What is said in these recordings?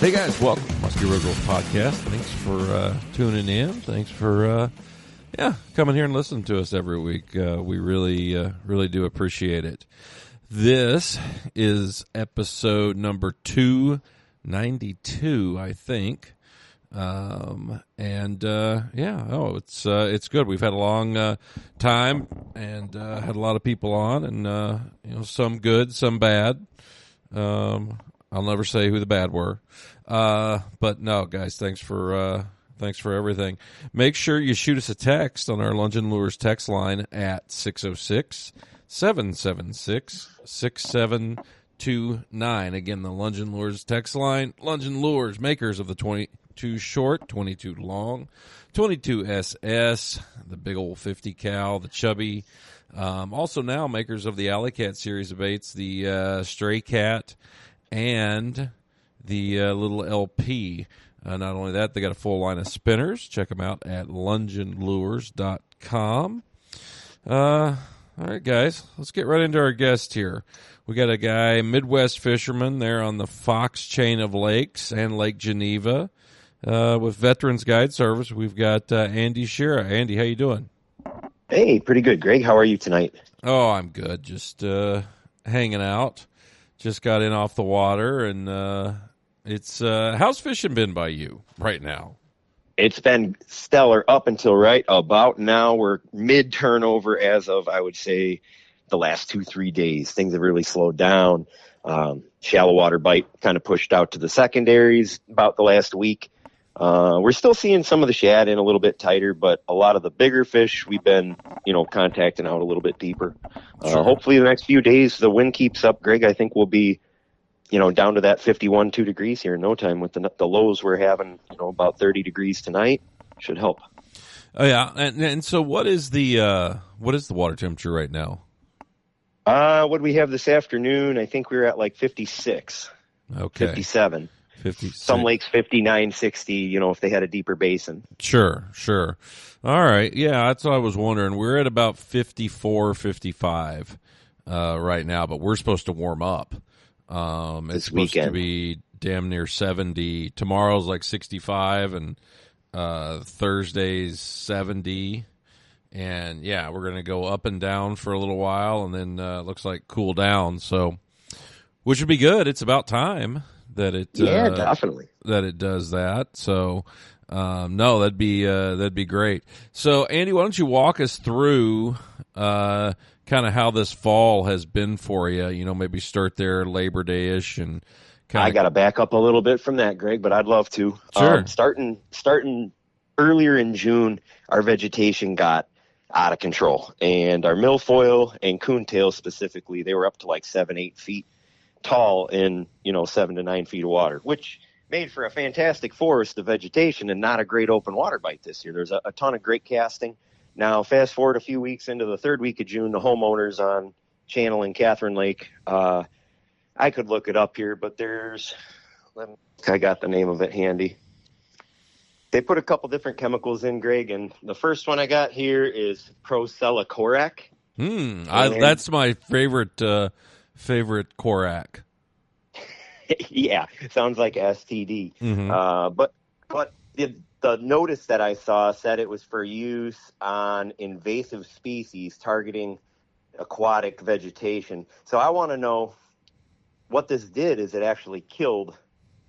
Hey guys, welcome to Muskie Road Rules Podcast. Thanks for tuning in. Thanks for coming here and listening to us every week. We really do appreciate it. This is episode number 292, I think. It's good. We've had a long time and had a lot of people on, and some good, some bad. I'll never say who the bad were. But no, guys, thanks for everything. Make sure you shoot us a text on our Lungeon Lures text line at 606-776-6729. Again, the Lungeon Lures text line. Lungeon Lures, makers of the 22 short, 22 long, 22 SS, the big old 50 cal, the chubby. Also now makers of the Alley Cat series of baits, the Stray Cat, and the little LP. Not only that, they got a full line of spinners. Check them out at lungeonlures.com. All right, guys, let's get right into our guest here. We got a guy, Midwest fisherman, there on the Fox chain of lakes and Lake Geneva. With Veterans Guide Service, we've got Andy Schiera. Andy, how you doing? Hey, pretty good, Greg. How are you tonight? Oh, I'm good. Just hanging out. Just got in off the water, and it's how's fishing been by you right now? It's been stellar up until right about now. We're mid-turnover as of, I would say, the last 2-3 days. Things have really slowed down. Shallow water bite kind of pushed out to the secondaries about the last week. We're still seeing some of the shad in a little bit tighter, but a lot of the bigger fish we've been, contacting out a little bit deeper. Sure. Hopefully the next few days the wind keeps up, Greg. I think we'll be, down to that 51, 2 degrees here in no time with the lows we're having, about 30 degrees tonight. Should help. Oh yeah, and so what is the water temperature right now? What do we have this afternoon? I think we were at like 56. Okay. 57. 56. Some lakes 59, 60, if they had a deeper basin. Sure. All right. Yeah, that's what I was wondering. We're at about 54, 55 right now, but we're supposed to warm up. It's supposed to be damn near 70. Tomorrow's like 65, and Thursday's 70. And, yeah, we're going to go up and down for a little while, and then looks like cool down. So, which would be good. It's about time that it definitely that it does that. So no, that'd be great. So Andy, why don't you walk us through kind of how this fall has been for you? Maybe start there Labor Day-ish, and I got to back up a little bit from that, Greg, but I'd love to. Sure. Starting earlier in June, our vegetation got out of control, and our milfoil and coontail specifically, they were up to like 7-8 feet tall in 7 to 9 feet of water, which made for a fantastic forest of vegetation and not a great open water bite this year. There's a ton of great casting. Now, fast forward a few weeks into the third week of June, the homeowners on Channel and Catherine Lake, I could look it up here, but I got the name of it handy. They put a couple different chemicals in, Greg, and the first one I got here is Procellikorak. That's my favorite Korak. Yeah, sounds like STD. Mm-hmm. But the notice that I saw said it was for use on invasive species targeting aquatic vegetation. So I want to know what this did. Is it actually killed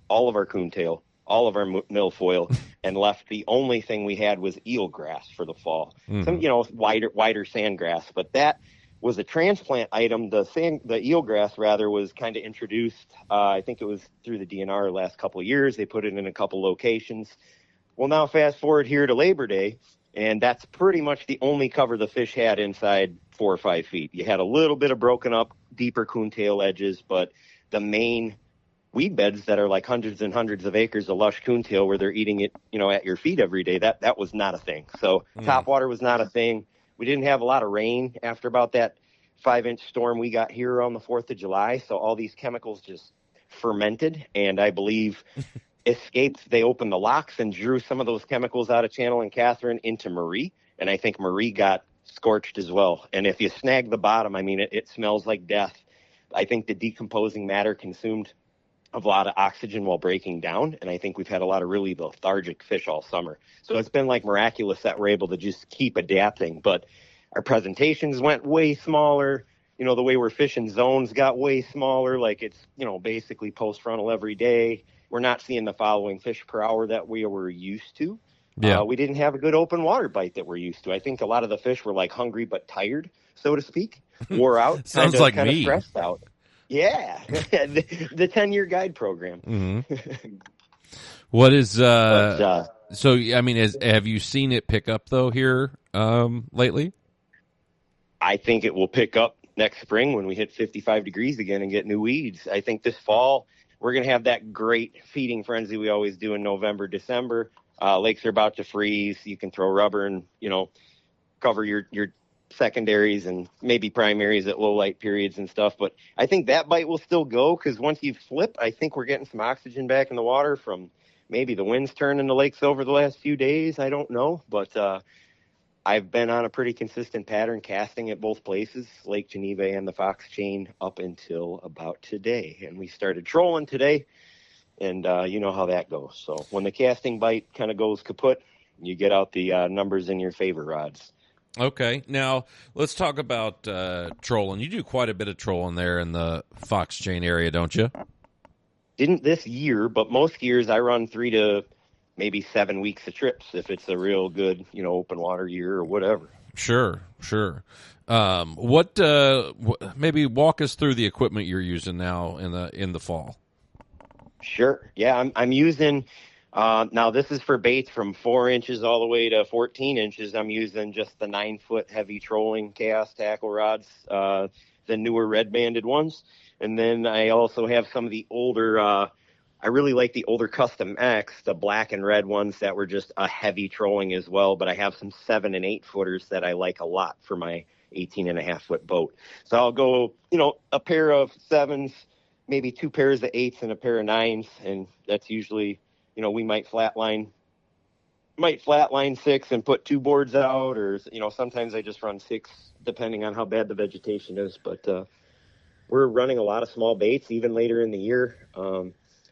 all of our coontail, all of our milfoil, and left the only thing we had was eelgrass for the fall. Mm-hmm. Some, wider sandgrass, but that was a transplant item. The eelgrass rather was kind of introduced. I think it was through the DNR the last couple of years. They put it in a couple locations. Well, now fast forward here to Labor Day, and that's pretty much the only cover the fish had inside 4 or 5 feet. You had a little bit of broken up, deeper coontail edges, but the main weed beds that are like hundreds and hundreds of acres of lush coontail where they're eating it, at your feet every day, that was not a thing. So topwater was not a thing. We didn't have a lot of rain after about that 5-inch storm we got here on the 4th of July. So all these chemicals just fermented, and I believe escaped. They opened the locks and drew some of those chemicals out of Channel and Catherine into Marie. And I think Marie got scorched as well. And if you snag the bottom, it smells like death. I think the decomposing matter consumed of a lot of oxygen while breaking down. And I think we've had a lot of really lethargic fish all summer. So it's been like miraculous that we're able to just keep adapting. But our presentations went way smaller. You know, the way we're fishing zones got way smaller. Like it's, you know, basically post frontal every day. We're not seeing the following fish per hour that we were used to. Yeah. We didn't have a good open water bite that we're used to. I think a lot of the fish were like hungry but tired, so to speak, wore out. Sounds like kind of me. stressed out. Yeah, the 10-year guide program. Mm-hmm. What is so? I mean, have you seen it pick up though here lately? I think it will pick up next spring when we hit 55 degrees again and get new weeds. I think this fall we're going to have that great feeding frenzy we always do in November, December. Lakes are about to freeze. You can throw rubber and, you know, cover your secondaries and maybe primaries at low light periods and stuff. But I think that bite will still go because once you flip, I think we're getting some oxygen back in the water from maybe the winds turning the lakes over the last few days. I don't know. But I've been on a pretty consistent pattern casting at both places, Lake Geneva and the Fox Chain, up until about today. And we started trolling today. And you know how that goes. So when the casting bite kind of goes kaput, you get out the numbers in your favor rods. Okay. Now, let's talk about trolling. You do quite a bit of trolling there in the Fox Chain area, don't you? Didn't this year, but most years I run 3 to maybe 7 weeks of trips if it's a real good, you know, open water year or whatever. Sure. Maybe walk us through the equipment you're using now in the fall. Sure. Yeah, I'm using now this is for baits from 4 inches all the way to 14 inches. I'm using just the 9-foot heavy trolling chaos tackle rods, the newer red banded ones. And then I also have some of the older, I really like the older Custom X, the black and red ones that were just a heavy trolling as well. But I have some 7 and 8 footers that I like a lot for my 18.5-foot boat. So I'll go, you know, a pair of 7s, maybe 2 pairs of 8s and a pair of 9s. And that's usually, you know, we might flatline 6 and put 2 boards out, or, you know, sometimes I just run 6 depending on how bad the vegetation is. But we're running a lot of small baits even later in the year.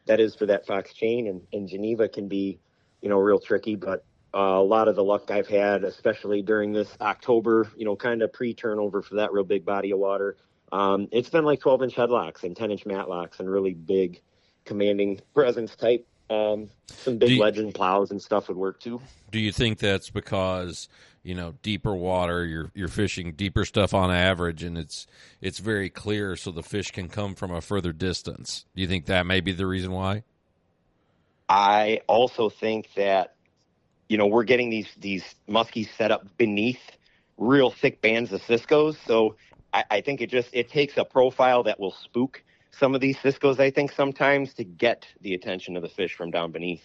That is for that Fox Chain, and Geneva can be, you know, real tricky. But a lot of the luck I've had, especially during this October, you know, kind of pre-turnover for that real big body of water, it's been like 12-inch headlocks and 10-inch matlocks and really big commanding presence type. Some big legend plows and stuff would work too. Do you think that's because, you know, deeper water, you're fishing deeper stuff on average, and it's very clear, so the fish can come from a further distance? Do you think that may be the reason why? I also think that, you know, we're getting these muskies set up beneath real thick bands of Cisco's, so I think it takes a profile that will spook some of these Cisco's, I think, sometimes to get the attention of the fish from down beneath.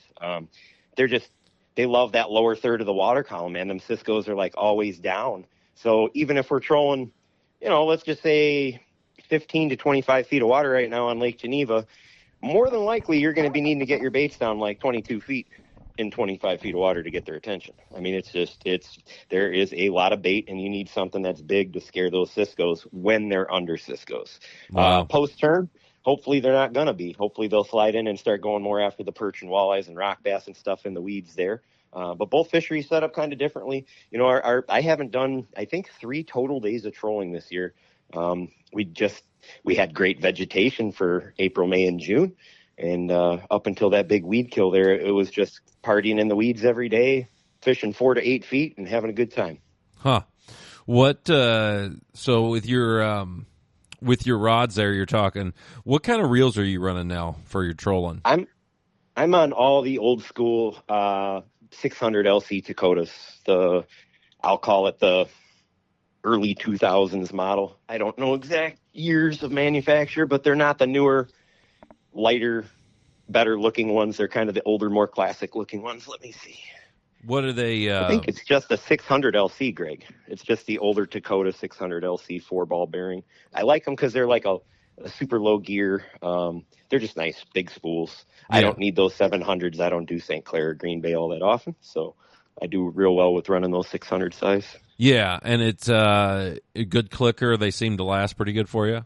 They love that lower third of the water column, man. Them Cisco's are like always down. So even if we're trolling, you know, let's just say 15 to 25 feet of water right now on Lake Geneva, more than likely you're going to be needing to get your baits down like 22 feet in 25 feet of water to get their attention. I mean, there is a lot of bait, and you need something that's big to scare those Cisco's when they're under Cisco's. Wow. Post-turn, hopefully they're not going to be. Hopefully they'll slide in and start going more after the perch and walleyes and rock bass and stuff in the weeds there. But both fisheries set up kind of differently. You know, I haven't done, I think, 3 total days of trolling this year. We had great vegetation for April, May, and June. And up until that big weed kill there, it was just partying in the weeds every day, fishing 4 to 8 feet and having a good time. Huh. What, so with your rods there, you're talking, what kind of reels are you running now for your trolling? I'm on all the old school 600 LC Takotas. I'll call it the early 2000s model. I don't know exact years of manufacture, but they're not the newer, lighter, better looking ones. They're kind of the older, more classic looking ones. Let me see. What are they? I think it's just a 600 LC, Greg. It's just the older Takota 600 LC 4-ball bearing. I like them because they're like a super low gear. They're just nice, big spools. Yeah. I don't need those 700s. I don't do St. Clair or Green Bay all that often, so I do real well with running those 600 size. Yeah, and it's a good clicker. They seem to last pretty good for you.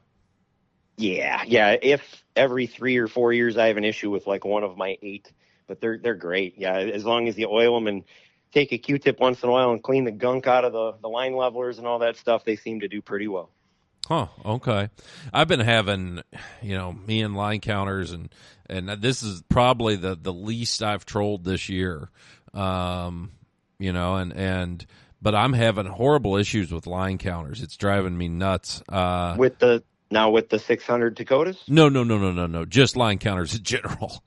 Yeah. every 3 or 4 years I have an issue with like one of my 8, but they're great. Yeah, as long as you oil them and take a Q-tip once in a while and clean the gunk out of the line levelers and all that stuff, they seem to do pretty well. Huh, okay. I've been having, me and line counters, and this is probably the least I've trolled this year. But I'm having horrible issues with line counters. It's driving me nuts. With the 600 Dakotas? No. Just line counters in general.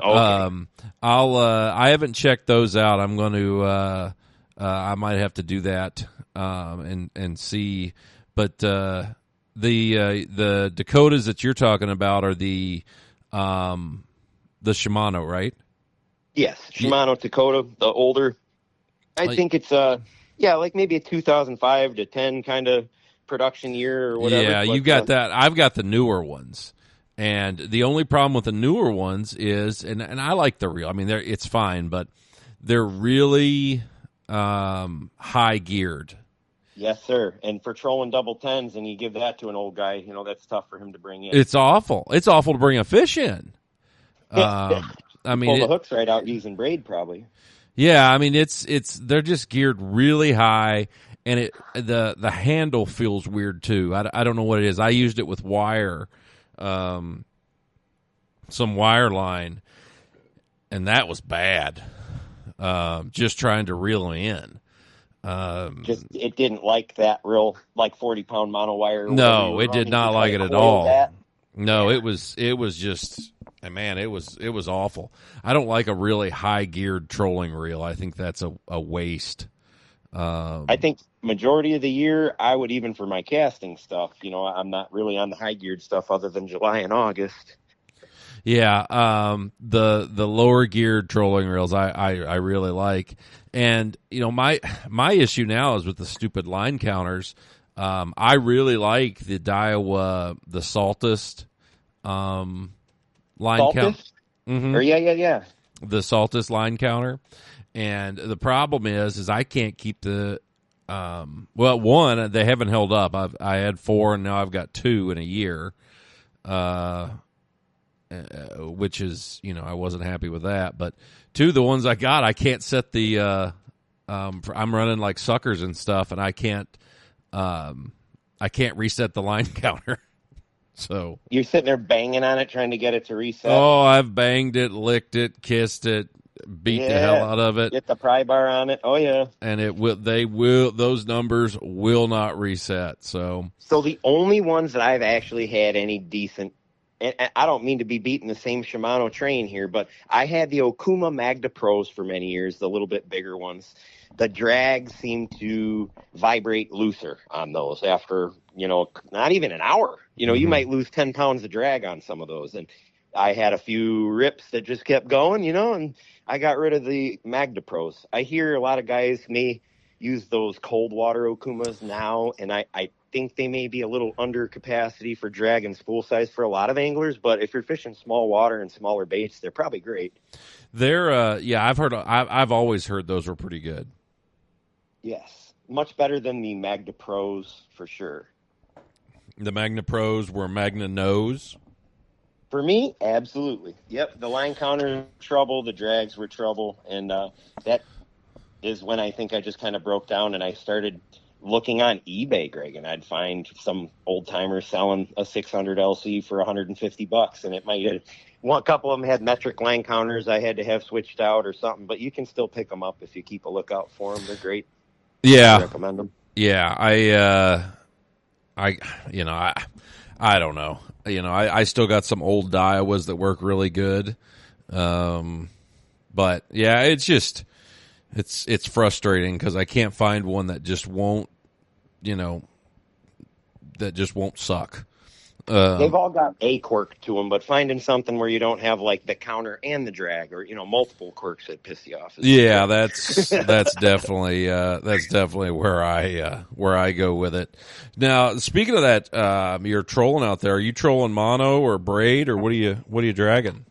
Okay. I haven't checked those out. I'm going to, I might have to do that, and see. But, the Dakotas that you're talking about are the Shimano, right? Yes. Shimano Dakota, the older. I think it's, like maybe a 2005 to 10 kind of production year or whatever. Yeah, you got that. I've got the newer ones. And the only problem with the newer ones is, and I like the reel. I mean, it's fine, but they're really high geared. Yes, sir. And for trolling double tens, and you give that to an old guy, that's tough for him to bring in. It's awful. It's awful to bring a fish in. I mean, pull the hooks right out using braid, probably. Yeah, I mean, they're just geared really high, and the handle feels weird too. I don't know what it is. I used it with wire, some wire line, and that was bad. Just trying to reel them in. It didn't like that real 40-pound monowire. No, it did not like it at all. No, it was just, man, it was awful. I don't like a really high geared trolling reel. I think that's a waste. I think majority of the year, I would, even for my casting stuff, I'm not really on the high geared stuff other than July and August. Yeah, the lower geared trolling reels I really like. And my issue now is with the stupid line counters. I really like the Daiwa, the Saltist line count. Mm-hmm. Or yeah. The Saltist line counter. And the problem is I can't keep the one, they haven't held up. I had 4 and now I've got 2 in a year. Which is, I wasn't happy with that. But 2, the ones I got, I can't set the I'm running like suckers and stuff, and I can't reset the line counter. So you're sitting there banging on it, trying to get it to reset. Oh, I've banged it, licked it, kissed it, beat the hell out of it. Get the pry bar on it. Oh yeah. And those numbers will not reset. So the only ones that I've actually had any decent, and I don't mean to be beating the same Shimano train here, but I had the Okuma Magda Pros for many years, the little bit bigger ones. The drags seem to vibrate looser on those after, not even an hour. You might lose 10 pounds of drag on some of those. And I had a few rips that just kept going, and I got rid of the Magda Pros. I hear a lot of guys may use those cold water Okumas now, and I think they may be a little under capacity for drag and spool size for a lot of anglers, but if you're fishing small water and smaller baits, they're probably great. They're I've always heard those were pretty good. Yes, much better than the Magda Pros for sure. The Magna Pros were Magna Nose. For me, absolutely. Yep, the line counter was trouble, the drags were trouble, and that is when I think I just kind of broke down and I started looking on eBay, Greg, and I'd find some old timer selling a 600 LC for $150, and it might have, a couple of them had metric line counters I had to have switched out or something, but you can still pick them up if you keep a lookout for them. They're great. Yeah, I recommend them. Yeah, I don't know. I still got some old Daiwas that work really good, but yeah, it's just it's frustrating because I can't find one that just won't. That just won't suck. They've all got a quirk to them, but finding something where you don't have like the counter and the drag, or multiple quirks that piss you off. Yeah, that's definitely where I go with it. Now, speaking of that, you're trolling out there. Are you trolling mono or braid, or what are you dragging?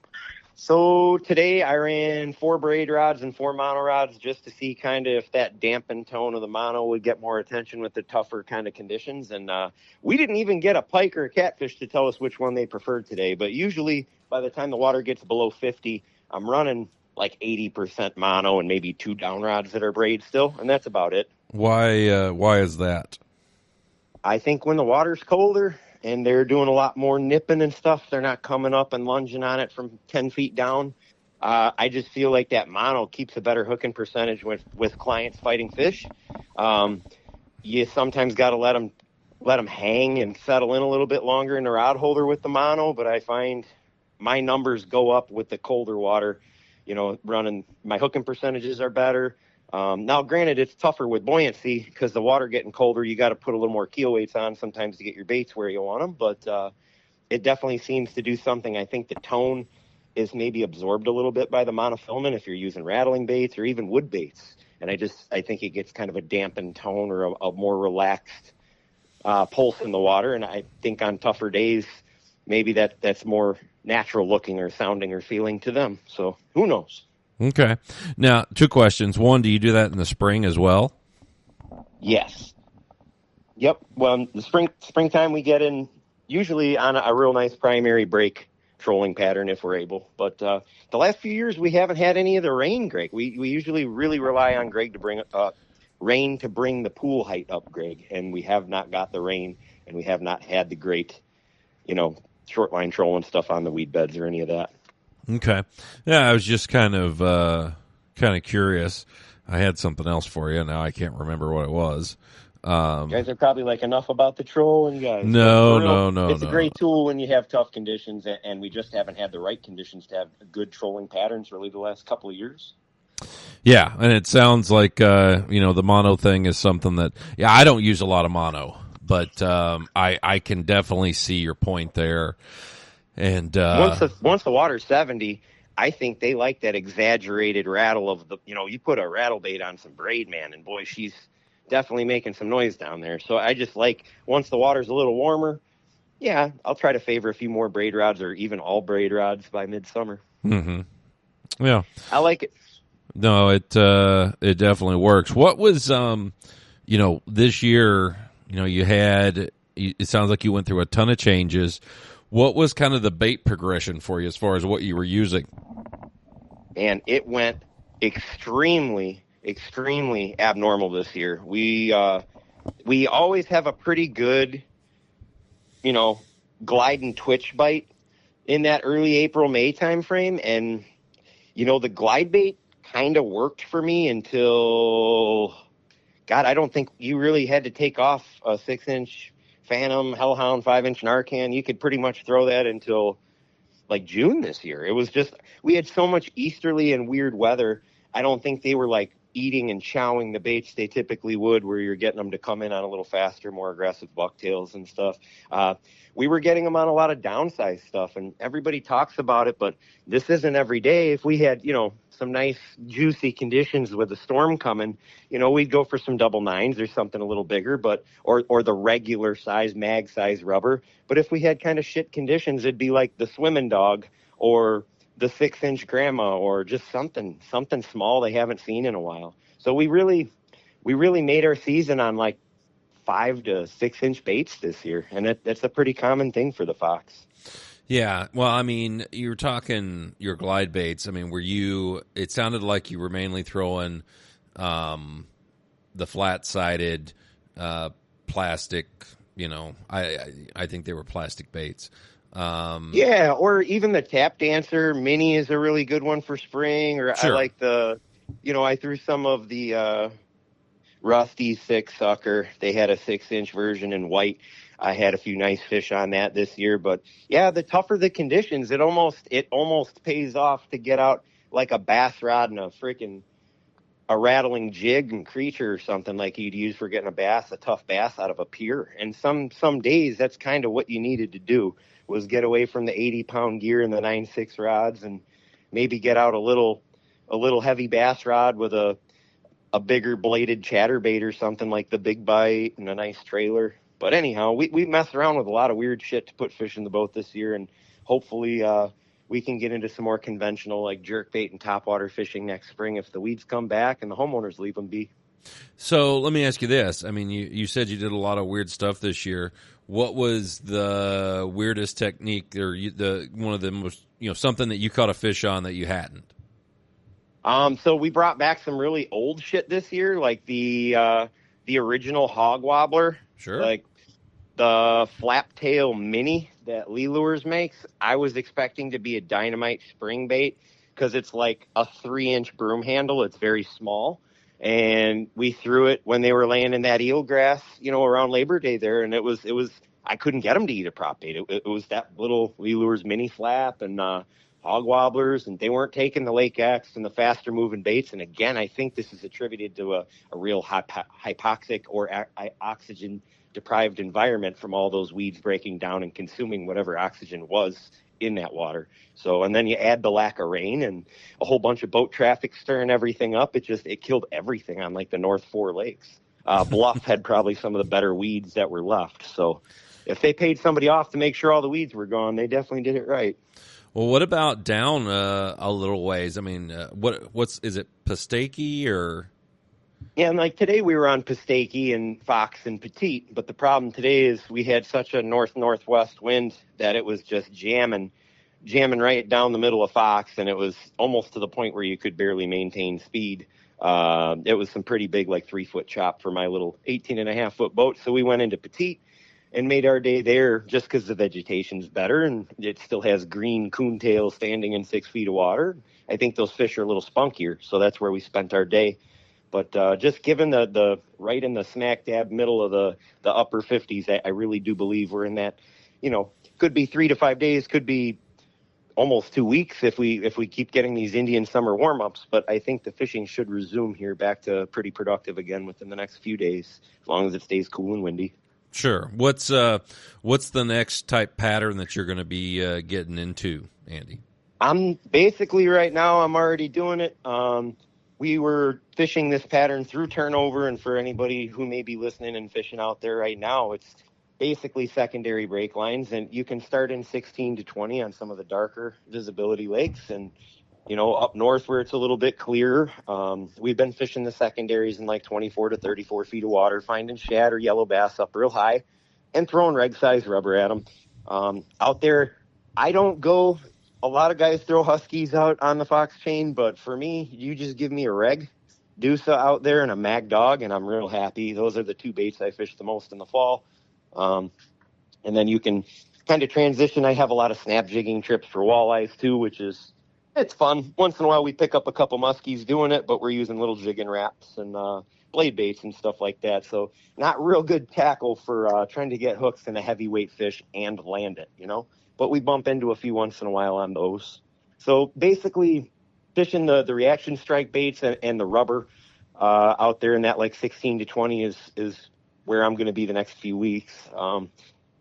So today I ran 4 braid rods and 4 mono rods just to see kind of if that dampened tone of the mono would get more attention with the tougher kind of conditions. And we didn't even get a pike or a catfish to tell us which one they preferred today. But usually by the time the water gets below 50, I'm running like 80% mono and maybe 2 down rods that are braid still. And that's about it. Why is that? I think when the water's colder and they're doing a lot more nipping and stuff, they're not coming up and lunging on it from 10 feet down. I just feel like that mono keeps a better hooking percentage with clients fighting fish. You sometimes got to let them hang and settle in a little bit longer in the rod holder with the mono, but I find my numbers go up with the colder water. Running, my hooking percentages are better. Now, granted, it's tougher with buoyancy because the water getting colder. You got to put a little more keel weights on sometimes to get your baits where you want them. But it definitely seems to do something. I think the tone is maybe absorbed a little bit by the monofilament if you're using rattling baits or even wood baits. And I think it gets kind of a dampened tone or a more relaxed pulse in the water. And I think on tougher days, maybe that's more natural looking or sounding or feeling to them. So who knows? Okay. Now, 2 questions. One, do you do that in the spring as well? Yes. Yep. Well, the springtime we get in usually on a real nice primary break trolling pattern if we're able. But the last few years we haven't had any of the rain, Greg. We usually really rely on Greg to bring rain to bring the pool height up, Greg, and we have not got the rain, and we have not had the great, short line trolling stuff on the weed beds or any of that. Okay. Yeah, I was just kind of curious. I had something else for you. Now I can't remember what it was. You guys are probably like enough about the trolling, guys. No. It's a great tool when you have tough conditions, and we just haven't had the right conditions to have good trolling patterns really the last couple of years. Yeah, and it sounds like the mono thing is something that I don't use a lot of mono, but I can definitely see your point there. And once the water's 70, I think they like that exaggerated rattle of you put a rattle bait on some braid, man, and boy, she's definitely making some noise down there. So I just like once the water's a little warmer, I'll try to favor a few more braid rods or even all braid rods by midsummer. Mm-hmm. Yeah, I like it. No, it definitely works. What was this year? You had. It sounds like you went through a ton of changes. What was kind of the bait progression for you as far as what you were using? And it went extremely, extremely abnormal this year. We always have a pretty good, glide and twitch bite in that early April, May time frame. And, the glide bait kind of worked for me until, God, I don't think you really had to take off a 6-inch Phantom, Hellhound, 5-inch Narcan. You could pretty much throw that until like June this year. It was just, we had so much easterly and weird weather. I don't think they were like eating and chowing the baits they typically would, where you're getting them to come in on a little faster, more aggressive bucktails and stuff. We were getting them on a lot of downsized stuff, and everybody talks about it, but this isn't every day. If we had, some nice juicy conditions with a storm coming, we'd go for some double 9s or something a little bigger, but or the regular size mag size rubber. But if we had kind of shit conditions, it'd be like the swimming dog or the 6-inch grandma or just something small they haven't seen in a while. So we really made our season on like 5 to 6-inch baits this year, and that's a pretty common thing for the Fox. Yeah, well, I mean, you're talking your glide baits. I mean, it sounded like you were mainly throwing the flat-sided plastic, I think they were plastic baits. Or even the Tap Dancer Mini is a really good one for spring, or sure. I like I threw some of the Rusty 6 sucker. They had a 6-inch version in white. I had a few nice fish on that this year, but the tougher the conditions, it almost pays off to get out like a bass rod and a rattling jig and creature or something like you'd use for getting a tough bass out of a pier. And some days that's kind of what you needed to do, was get away from the 80-pound gear and the 9.6 rods and maybe get out a little heavy bass rod with a bigger bladed chatterbait or something like the Big Bite and a nice trailer. But anyhow, we messed around with a lot of weird shit to put fish in the boat this year, and hopefully we can get into some more conventional like jerkbait and topwater fishing next spring if the weeds come back and the homeowners leave them be. So let me ask you this. I mean, you said you did a lot of weird stuff this year. What was the weirdest technique or one of the most, something that you caught a fish on that you hadn't? So we brought back some really old shit this year, like the original hog wobbler. Sure. Like the flap tail mini that Lee Lures makes. I was expecting to be a dynamite spring bait because it's like a 3-inch broom handle. It's very small. And we threw it when they were laying in that eelgrass, around Labor Day there. And it was, I couldn't get them to eat a prop bait. It was that little Lee Lures mini flap and, hog wobblers, and they weren't taking the Lake X and the faster moving baits. And again, I think this is attributed to a real hypoxic or oxygen deprived environment from all those weeds breaking down and consuming whatever oxygen was in that water. So, and then you add the lack of rain and a whole bunch of boat traffic stirring everything up. It killed everything on like the North Four Lakes. Bluff had probably some of the better weeds that were left. So if they paid somebody off to make sure all the weeds were gone, they definitely did it right. Well, what about down a little ways? I mean, is it Pistake or? Yeah, and like today we were on Pistake and Fox and Petite, but the problem today is we had such a north-northwest wind that it was just jamming right down the middle of Fox, and it was almost to the point where you could barely maintain speed. It was some pretty big, like 3-foot chop for my little 18.5-foot boat, so we went into Petite and made our day there just because the vegetation's better and it still has green coontail standing in 6 feet of water. I think those fish are a little spunkier, so that's where we spent our day. But just given the right in the smack dab middle of the upper 50s, I really do believe we're in that, could be 3 to 5 days, could be almost 2 weeks if we keep getting these Indian summer warm-ups. But I think the fishing should resume here back to pretty productive again within the next few days, as long as it stays cool and windy. Sure. What's the next type pattern that you're going to be getting into, Andy? I'm basically right now I'm already doing it. We were fishing this pattern through turnover, and for anybody who may be listening and fishing out there right now, it's basically secondary break lines, and you can start in 16 to 20 on some of the darker visibility lakes, and up north where it's a little bit clearer, we've been fishing the secondaries in like 24 to 34 feet of water, finding shad or yellow bass up real high and throwing reg size rubber at them. Out there, I don't go, a lot of guys throw huskies out on the Fox chain, but for me, you just give me a reg deuce out there and a mag dog, and I'm real happy. Those are the two baits I fish the most in the fall. And then you can kind of transition. I have a lot of snap jigging trips for walleyes too, it's fun. Once in a while we pick up a couple muskies doing it, but we're using little jigging wraps and blade baits and stuff like that. So not real good tackle for trying to get hooks in a heavyweight fish and land it, But we bump into a few once in a while on those. So basically fishing the reaction strike baits and the rubber out there in that like 16 to 20 is where I'm going to be the next few weeks.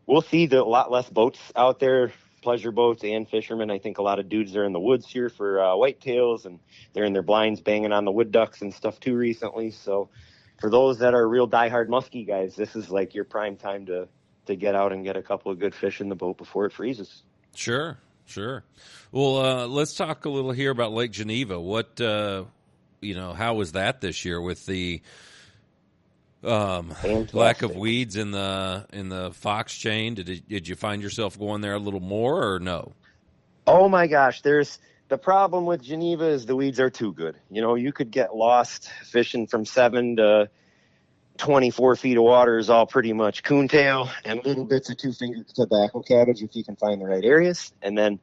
We'll see a lot less boats out there, pleasure boats and fishermen. I think a lot of dudes are in the woods here for whitetails, and they're in their blinds banging on the wood ducks and stuff too recently. So for those that are real diehard muskie guys, this is like your prime time to get out and get a couple of good fish in the boat before it freezes. Sure. Well, let's talk a little here about Lake Geneva. What, how was that this year with the lack of weeds in the Fox chain? Did you find yourself going there a little more or no? Oh my gosh, the problem with Geneva is the weeds are too good. You could get lost fishing from 7 to 24 feet of water is all pretty much coontail and little bits of 2-finger tobacco cabbage if you can find the right areas. And then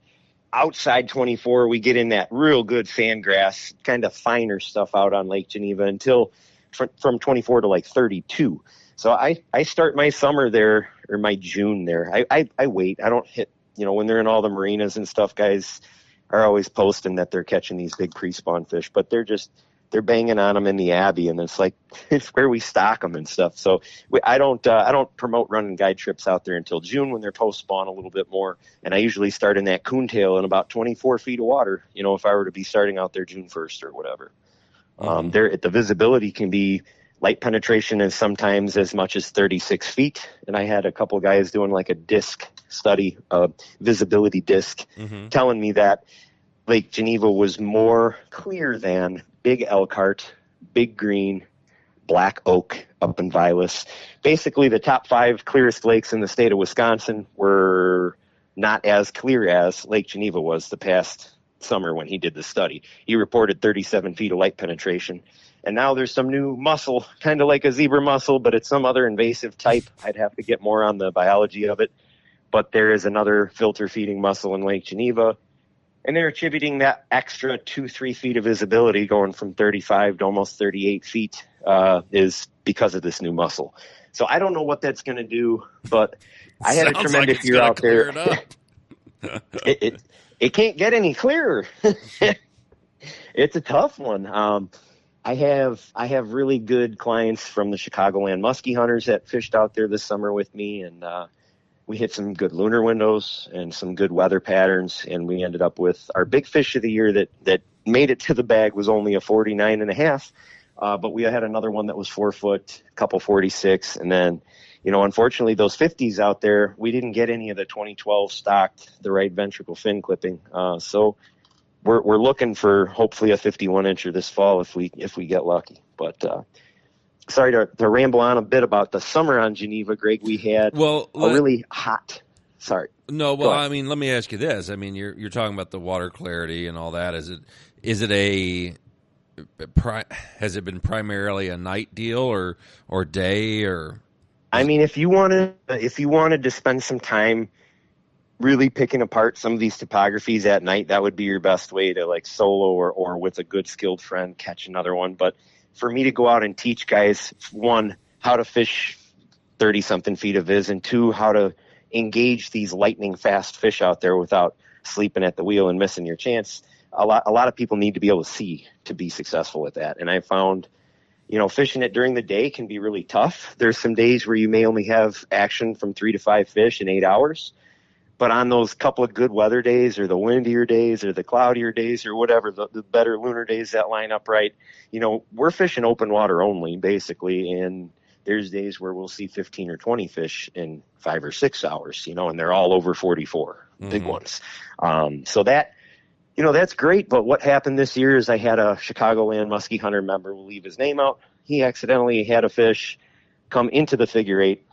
outside 24, we get in that real good sandgrass, kind of finer stuff out on Lake Geneva until from 24 to like 32. So I start my summer there, or my June there. I wait. I don't hit, when they're in all the marinas and stuff, guys are always posting that they're catching these big pre-spawn fish, but they're banging on them in the Abbey, and it's where we stock them and stuff. So I don't promote running guide trips out there until June when they're post-spawn a little bit more. And I usually start in that coontail in about 24 feet of water, if I were to be starting out there June 1st or whatever. The visibility can be light penetration is sometimes as much as 36 feet. And I had a couple guys doing like a disc study, visibility disc, telling me that Lake Geneva was more clear than Big Elkhart, Big Green, Black Oak up in Vilas. Basically, the top 5 clearest lakes in the state of Wisconsin were not as clear as Lake Geneva was the past summer when he did the study. He reported 37 feet of light penetration. And now there's some new mussel, kind of like a zebra mussel, but it's some other invasive type. I'd have to get more on the biology of it. But there is another filter feeding mussel in Lake Geneva. And they're attributing that extra 2-3 feet of visibility going from 35 to almost 38 feet is because of this new mussel. So I don't know what that's going to do, but I had a tremendous year out there. It can't get any clearer. It's a tough one. I have really good clients from the Chicagoland muskie hunters that fished out there this summer with me, and we hit some good lunar windows and some good weather patterns, and we ended up with our big fish of the year that made it to the bag was only a 49.5, but we had another one that was 4 foot, a couple 46, and then, unfortunately those 50s out there, we didn't get any of the 2012 stocked, the right ventricle fin clipping, so we're looking for hopefully a 51-incher this fall if we get lucky. But sorry to ramble on a bit about the summer on Geneva, Greg. We had a really hot. Sorry. No, well, I mean, let me ask you this. I mean, you're talking about the water clarity and all that. Has it been primarily a night deal or day or? I mean, if you wanted to spend some time really picking apart some of these topographies at night, that would be your best way to like solo or with a good skilled friend catch another one. But for me to go out and teach guys, 1, how to fish 30 something feet of viz, and 2, how to engage these lightning fast fish out there without sleeping at the wheel and missing your chance. A lot of people need to be able to see to be successful with that. And I found, fishing it during the day can be really tough. There's some days where you may only have action from 3 to 5 fish in 8 hours. But on those couple of good weather days or the windier days or the cloudier days or whatever, the better lunar days that line up right, we're fishing open water only, basically. And there's days where we'll see 15 or 20 fish in 5 or 6 hours, and they're all over 44, big ones. So that, that's great. But what happened this year is I had a Chicagoland muskie hunter member, we'll leave his name out. He accidentally had a fish come into the figure 8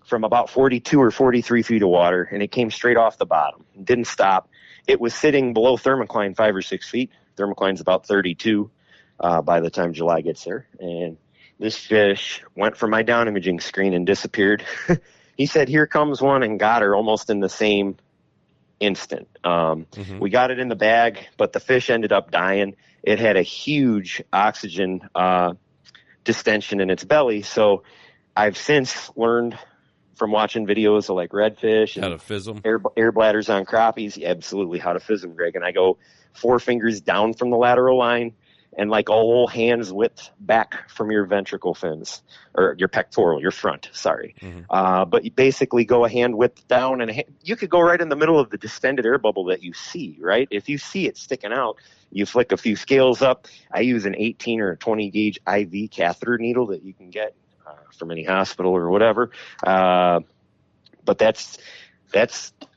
from about 42 or 43 feet of water, and it came straight off the bottom. It didn't stop. It was sitting below thermocline 5 or 6 feet. Thermocline's about 32 by the time July gets there. And this fish went from my down imaging screen and disappeared. He said, here comes one, and got her almost in the same instant. We got it in the bag, but the fish ended up dying. It had a huge oxygen distension in its belly. So I've since learned from watching videos of like redfish and how to fizz them, air bladders on crappies, absolutely how to fizz them, Greg. And I go 4 fingers down from the lateral line and like a whole hand's width back from your ventricle fins or your pectoral, your front, sorry. But you basically go a hand width down and you could go right in the middle of the distended air bubble that you see, right? If you see it sticking out, you flick a few scales up. I use an 18 or a 20 gauge IV catheter needle that you can get from any hospital or whatever. But that's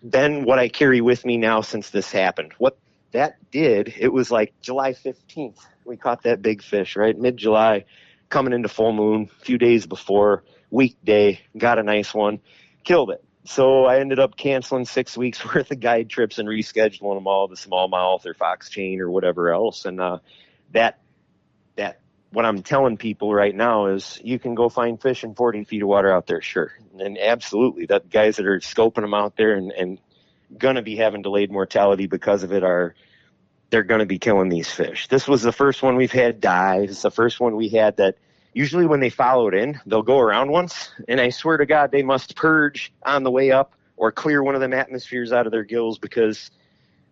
been what I carry with me now since this happened. What that did, it was like July 15th. We caught that big fish, right? Mid-July, coming into full moon, a few days before, weekday, got a nice one, killed it. So I ended up canceling 6 weeks worth of guide trips and rescheduling them all to smallmouth or fox chain or whatever else. And that what I'm telling people right now is you can go find fish in 40 feet of water out there, sure. And absolutely, that guys that are scoping them out there and going to be having delayed mortality because of it they're going to be killing these fish. This was the first one we've had die. It's the first one we had that usually when they follow it in, they'll go around once. And I swear to God, they must purge on the way up or clear one of them atmospheres out of their gills because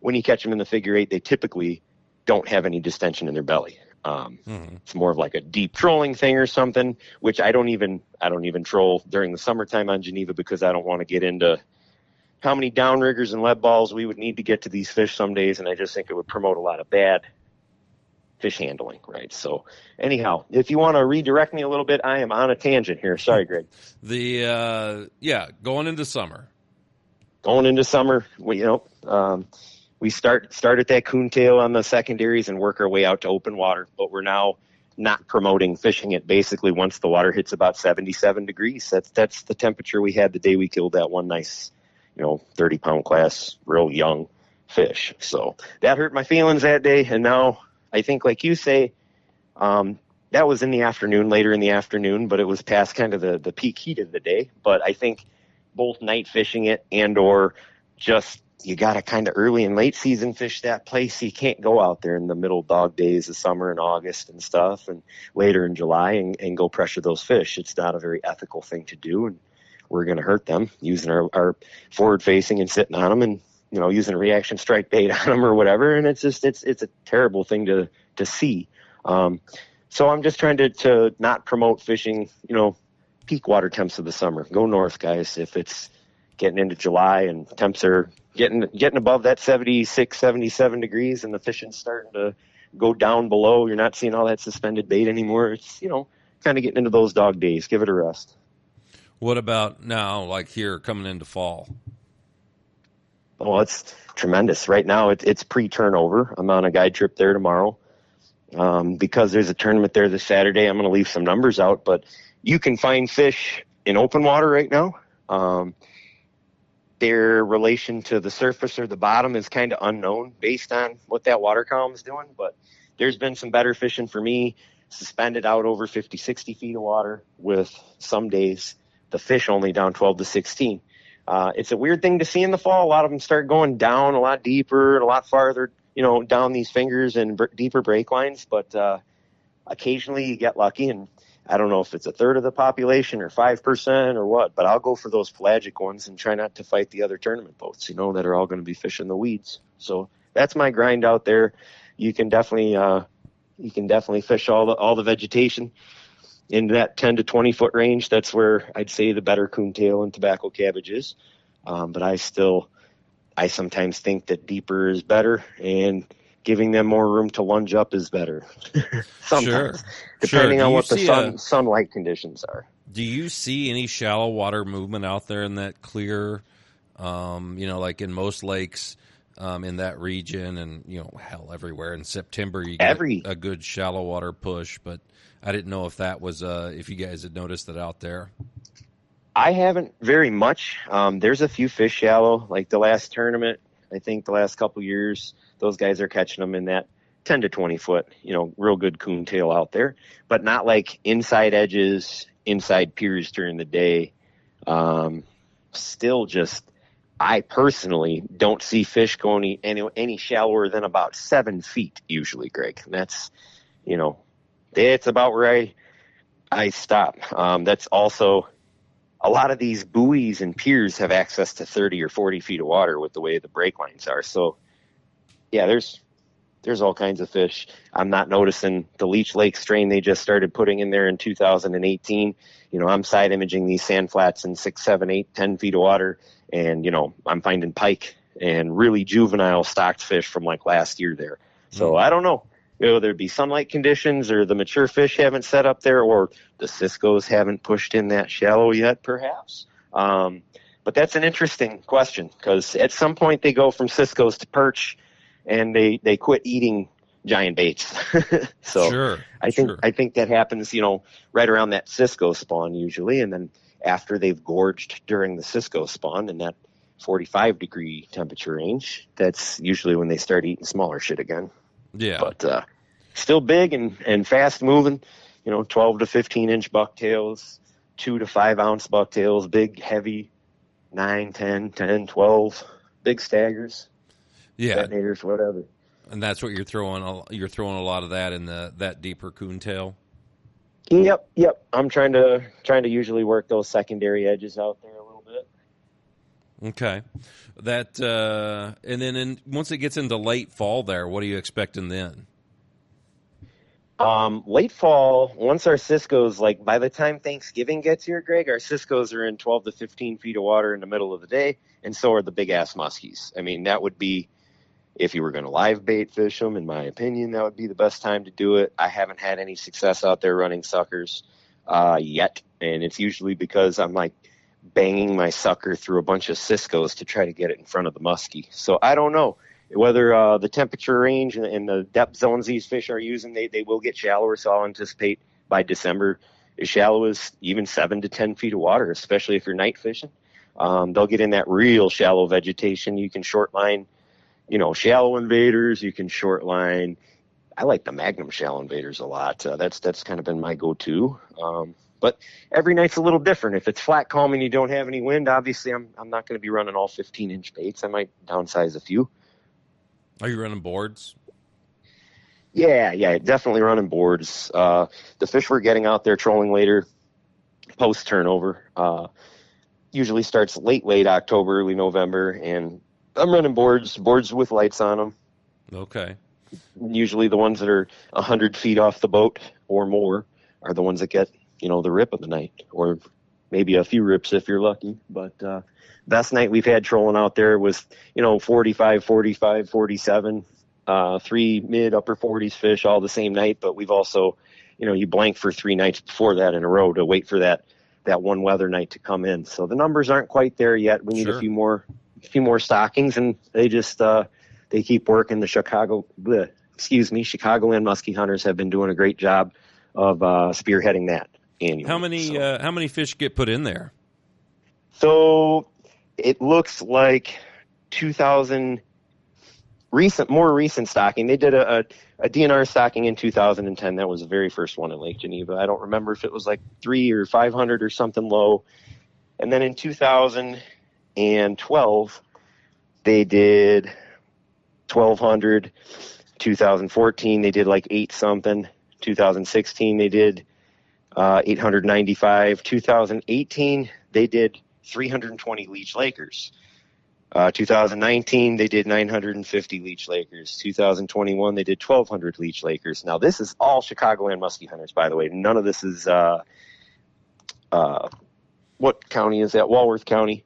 when you catch them in the figure 8, they typically don't have any distension in their belly. It's more of like a deep trolling thing or something, which I don't even troll during the summertime on Geneva because I don't want to get into how many downriggers and lead balls we would need to get to these fish some days. And I just think it would promote a lot of bad fish handling. Right. So anyhow, if you want to redirect me a little bit, I am on a tangent here. Sorry, Greg. Going into summer, going into summer, we start at that coontail on the secondaries and work our way out to open water, but we're now not promoting fishing it basically once the water hits about 77 degrees. That's the temperature we had the day we killed that one nice, 30-pound class, real young fish. So that hurt my feelings that day. And now I think, like you say, that was in the afternoon, later in the afternoon, but it was past kind of the peak heat of the day. But I think both night fishing it and or just you got to kind of early and late season fish that place. You can't go out there in the middle dog days of summer and August and stuff and later in July and go pressure those fish. It's not a very ethical thing to do, and we're going to hurt them using our forward facing and sitting on them and, using a reaction strike bait on them or whatever. And it's just, it's a terrible thing to see. So I'm just trying to not promote fishing, peak water temps of the summer. Go north, guys. If it's getting into July and temps are getting above that 76, 77 degrees and the fishing's starting to go down below, you're not seeing all that suspended bait anymore. It's, kind of getting into those dog days. Give it a rest. What about now, like here coming into fall? Well, it's tremendous. Right now it's pre-turnover. I'm on a guide trip there tomorrow. Because there's a tournament there this Saturday, I'm going to leave some numbers out, but you can find fish in open water right now. Their relation to the surface or the bottom is kind of unknown based on what that water column is doing, but there's been some better fishing for me suspended out over 50, 60 feet of water with some days the fish only down 12 to 16. It's a weird thing to see in the fall. A lot of them start going down a lot deeper and a lot farther, down these fingers and deeper break lines, but occasionally you get lucky, and I don't know if it's a third of the population or 5% or what, but I'll go for those pelagic ones and try not to fight the other tournament boats, that are all going to be fishing the weeds. So that's my grind out there. You can definitely fish all the vegetation in that 10 to 20 foot range. That's where I'd say the better coontail and tobacco cabbage is. But I sometimes think that deeper is better, and giving them more room to lunge up is better. Sometimes, depending on what the sunlight conditions are. Do you see any shallow water movement out there in that clear, like in most lakes in that region and, hell, everywhere in September you get a good shallow water push, but I didn't know if that was, if you guys had noticed that out there. I haven't very much. There's a few fish shallow, like the last tournament. I think the last couple years, those guys are catching them in that 10 to 20 foot, real good coontail out there, but not like inside edges, inside piers during the day. Still I personally don't see fish going any shallower than about 7 feet usually, Greg. And that's, it's about where I stop. That's also, a lot of these buoys and piers have access to 30 or 40 feet of water with the way the break lines are. So, yeah, there's all kinds of fish. I'm not noticing the Leech Lake strain they just started putting in there in 2018. I'm side imaging these sand flats in 6, 7, 8, 10 feet of water, and, I'm finding pike and really juvenile stocked fish from like last year there. So I don't know. There'd be sunlight conditions, or the mature fish haven't set up there, or the Cisco's haven't pushed in that shallow yet, perhaps. But that's an interesting question, because at some point they go from Cisco's to perch, and they quit eating giant baits. So I think that happens, right around that Cisco spawn usually, and then after they've gorged during the Cisco spawn in that 45 degree temperature range, that's usually when they start eating smaller shit again. Yeah. But still big and fast moving, 12 to 15 inch bucktails, 2 to 5 ounce bucktails, big, heavy, 9, 10, 10, 12, big staggers, detonators, whatever. And that's what you're throwing. You're throwing a lot of that in that deeper coontail. Yep. I'm trying to usually work those secondary edges out there a little bit. Okay. That and then once it gets into late fall there, what are you expecting then? Late fall, once our Cisco's, like by the time Thanksgiving gets here, Greg, our Cisco's are in 12 to 15 feet of water in the middle of the day, and so are the big ass muskies. I mean, that would be, if you were going to live bait fish them, in my opinion, that would be the best time to do it. I haven't had any success out there running suckers yet, and it's usually because I'm like banging my sucker through a bunch of Cisco's to try to get it in front of the muskie. So I don't know whether the temperature range and the depth zones these fish are using, they will get shallower. So I'll anticipate by December as shallow as even 7 to 10 feet of water, especially if you're night fishing. They'll get in that real shallow vegetation. You can short line, shallow invaders. You can short line. I like the Magnum shallow invaders a lot. That's kind of been my go-to. But every night's a little different. If it's flat calm and you don't have any wind, obviously I'm not going to be running all 15-inch baits. I might downsize a few. Are you running boards? Yeah, definitely running boards. The fish we're getting out there trolling later, post turnover, usually starts late October, early November, and I'm running boards with lights on them. Okay. Usually the ones that are 100 feet off the boat or more are the ones that get, the rip of the night, or maybe a few rips if you're lucky. But best night we've had trolling out there was, 45, 47, 3 mid, upper 40s fish all the same night. But we've also, you blank for 3 nights before that in a row to wait for that one weather night to come in. So the numbers aren't quite there yet. We need a few more stockings, and they just they keep working. The Chicagoland muskie hunters have been doing a great job of spearheading that annually. How many fish get put in there? So it looks like 2,000 more recent stocking. They did a DNR stocking in 2010. That was the very first one in Lake Geneva. I don't remember if it was like 300 or 500 or something low. And then in 2012, they did 1,200. 2014, they did like 8 something. 2016, they did 895. 2018, they did 320 Leech Lakers. 2019, they did 950 Leech Lakers. 2021, they did 1,200 Leech Lakers. Now, this is all Chicagoland muskie hunters, by the way. None of this is, what county is that? Walworth County,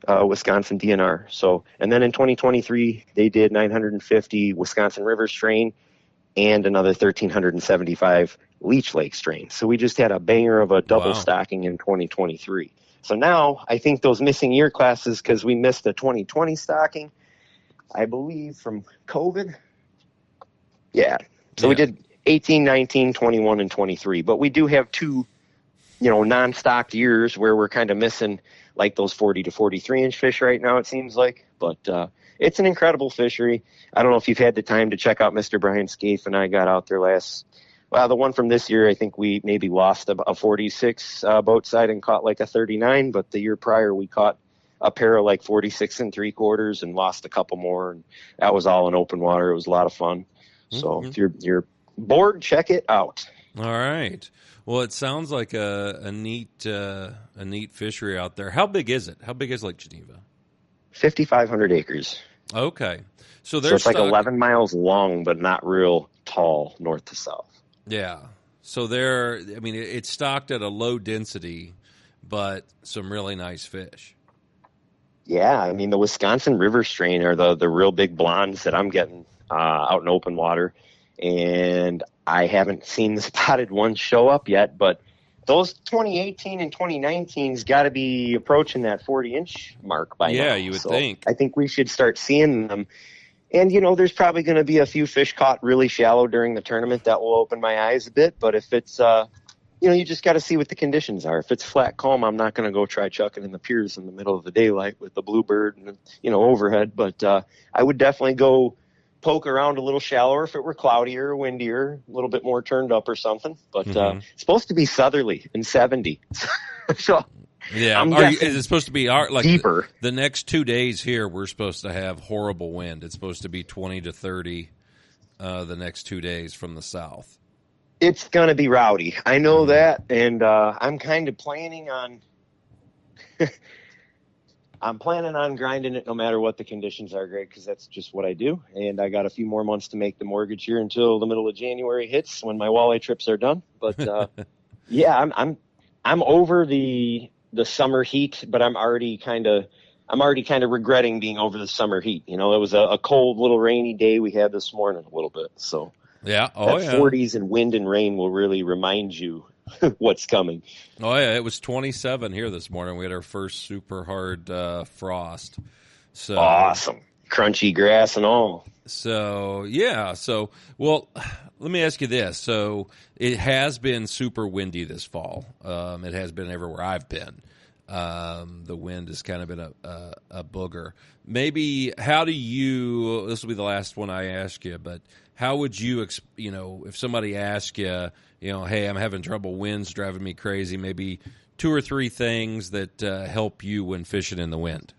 Wisconsin DNR. So, and then in 2023, they did 950 Wisconsin River strain and another 1,375 Leech Lake strain. So we just had a banger of a double stocking in 2023. So now I think those missing year classes, because we missed the 2020 stocking, I believe, from COVID. Yeah. So we did 18, 19, 21, and 23. But we do have 2, non-stocked years where we're kind of missing like those 40 to 43-inch fish right now, it seems like. But it's an incredible fishery. I don't know if you've had the time to check out Mr. Brian Scaife and I got out there the one from this year, I think we maybe lost a 46 boat side and caught like a 39. But the year prior, we caught a pair of like 46 3/4 and lost a couple more. And that was all in open water. It was a lot of fun. So if you're bored, check it out. All right. Well, it sounds like a neat fishery out there. How big is it? How big is Lake Geneva? 5,500 acres. Okay. So it's like 11 miles long, but not real tall north to south. Yeah. So it's stocked at a low density, but some really nice fish. Yeah. I mean, the Wisconsin River strain are the real big blondes that I'm getting out in open water. And I haven't seen the spotted ones show up yet, but those 2018 and 2019's got to be approaching that 40-inch mark by now. Yeah, you would think. I think we should start seeing them. And, there's probably going to be a few fish caught really shallow during the tournament that will open my eyes a bit. But if it's, you just got to see what the conditions are. If it's flat calm, I'm not going to go try chucking in the piers in the middle of the daylight with the bluebird and, overhead. But I would definitely go poke around a little shallower if it were cloudier or windier, a little bit more turned up or something. But it's supposed to be southerly and 70. So yeah, is it supposed to be deeper? The next 2 days here, we're supposed to have horrible wind. It's supposed to be 20 to 30 the next 2 days from the south. It's going to be rowdy. I know that, and I'm kind of planning on I'm planning on grinding it no matter what the conditions are, Greg, because that's just what I do. And I got a few more months to make the mortgage here until the middle of January hits when my walleye trips are done. But yeah, I'm over the summer heat, but I'm already kind of regretting being over the summer heat. It was a cold little rainy day we had this morning a little bit. So yeah, 40s and wind and rain will really remind you what's coming. Oh yeah, it was 27 here this morning. We had our first super hard frost. So awesome, crunchy grass and all. So yeah, well, let me ask you this. So it has been super windy this fall. It has been everywhere I've been. The wind has kind of been a booger. Maybe how do you? This will be the last one I ask you, but how would you? If somebody asked you, hey, I'm having trouble. Wind's driving me crazy. Maybe 2 or 3 things that help you when fishing in the wind.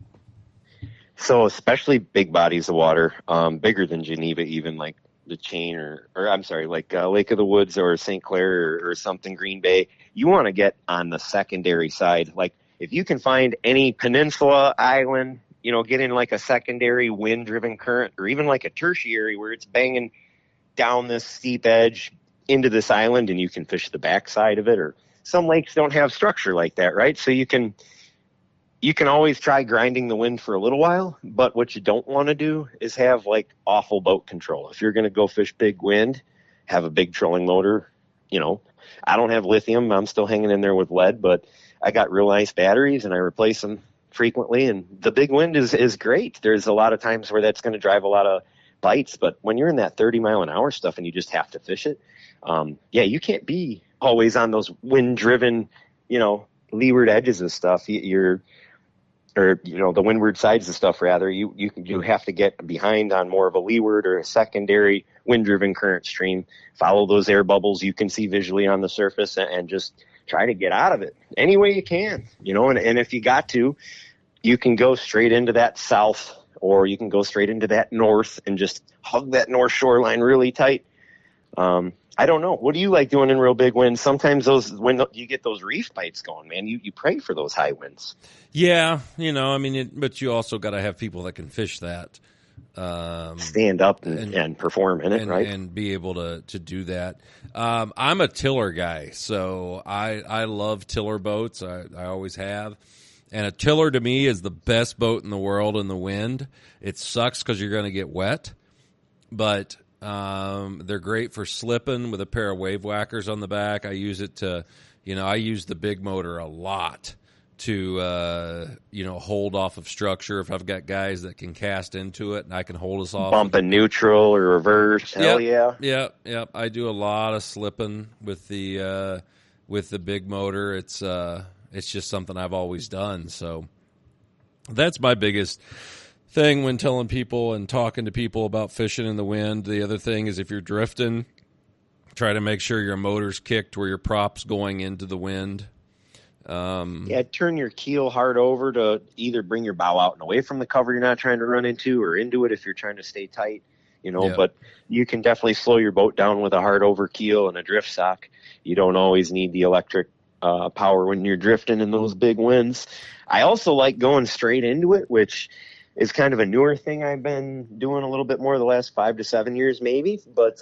So especially big bodies of water, bigger than Geneva, even like the Chain or I'm sorry, like Lake of the Woods or St. Clair or something, Green Bay. You want to get on the secondary side. Like if you can find any peninsula, island, get in like a secondary wind-driven current or even like a tertiary where it's banging down this steep edge into this island and you can fish the backside of it. Or some lakes don't have structure like that, right? So you can always try grinding the wind for a little while, but what you don't want to do is have like awful boat control. If you're going to go fish big wind, have a big trolling motor. I don't have lithium. I'm still hanging in there with lead, but I got real nice batteries and I replace them frequently. And the big wind is great. There's a lot of times where that's going to drive a lot of bites, but when you're in that 30 mile an hour stuff and you just have to fish it, you can't be always on those wind driven, leeward edges of stuff. The windward sides of stuff, rather, you have to get behind on more of a leeward or a secondary wind-driven current stream, follow those air bubbles you can see visually on the surface, and just try to get out of it any way you can, and if you got to, you can go straight into that south, or you can go straight into that north and just hug that north shoreline really tight. I don't know. What do you like doing in real big winds? Sometimes when you get those reef bites going, man, you pray for those high winds. Yeah, but you also got to have people that can fish that. Stand up and perform in it, right? And be able to do that. I'm a tiller guy, so I love tiller boats. I always have. And a tiller to me is the best boat in the world in the wind. It sucks because you're going to get wet, but they're great for slipping with a pair of wave whackers on the back. I use it to, I use the big motor a lot to, hold off of structure. If I've got guys that can cast into it and I can hold us off. Bump in neutral or reverse. Hell yeah. Yep. I do a lot of slipping with the big motor. It's just something I've always done. So that's my biggest thing when telling people and talking to people about fishing in the wind. The other thing is if you're drifting, try to make sure your motor's kicked where your prop's going into the wind. Turn your keel hard over to either bring your bow out and away from the cover you're not trying to run into, or into it if you're trying to stay tight, but you can definitely slow your boat down with a hard over keel and a drift sock. You don't always need the electric power when you're drifting in those big winds. I also like going straight into it, which is kind of a newer thing I've been doing a little bit more the last 5 to 7 years maybe, but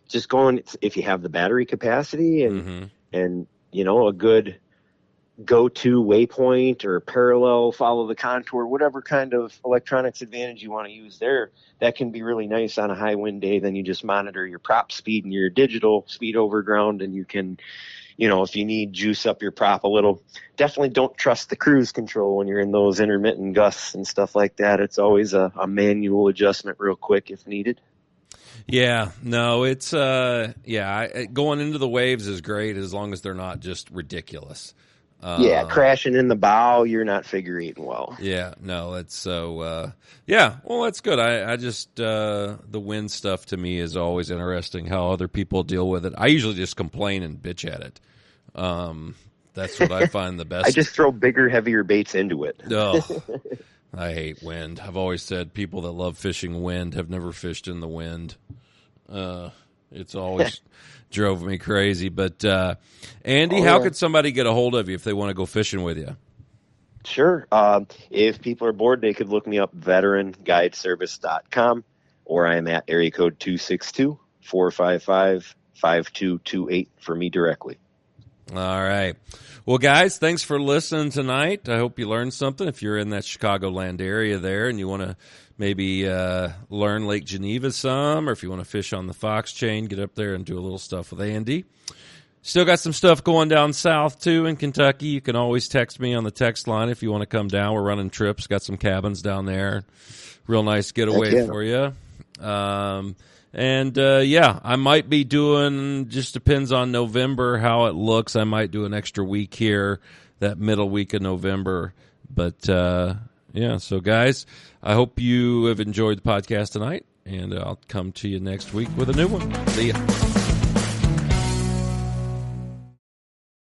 just going, if you have the battery capacity and a good go-to waypoint or parallel, follow the contour, whatever kind of electronics advantage you want to use there, that can be really nice on a high wind day. Then you just monitor your prop speed and your digital speed over ground, and you can, if you need juice up your prop a little. Definitely don't trust the cruise control when you're in those intermittent gusts and stuff like that. It's always a manual adjustment real quick if needed. Yeah, no, it's going into the waves is great as long as they're not just ridiculous. Crashing in the bow, you're not figure eighting well. Yeah, no, it's so, well, that's good. I just, the wind stuff to me is always interesting, how other people deal with it. I usually just complain and bitch at it. That's what I find the best. I just throw bigger, heavier baits into it. Oh, I hate wind. I've always said people that love fishing wind have never fished in the wind. It's always drove me crazy. But, Andy, how could somebody get a hold of you if they want to go fishing with you? Sure. If people are bored, they could look me up, VeteranGuideService.com, or I'm at area code 262-455-5228 for me directly. All right. Well, guys, thanks for listening tonight. I hope you learned something. If you're in that Chicagoland area there and you want to maybe learn Lake Geneva some, or if you want to fish on the Fox Chain, get up there and do a little stuff with Andy. Still got some stuff going down south, too, in Kentucky. You can always text me on the text line if you want to come down. We're running trips. Got some cabins down there. Real nice getaway for you. I might be doing, just depends on November, how it looks. I might do an extra week here, that middle week of November. But, so guys, I hope you have enjoyed the podcast tonight, and I'll come to you next week with a new one. See ya.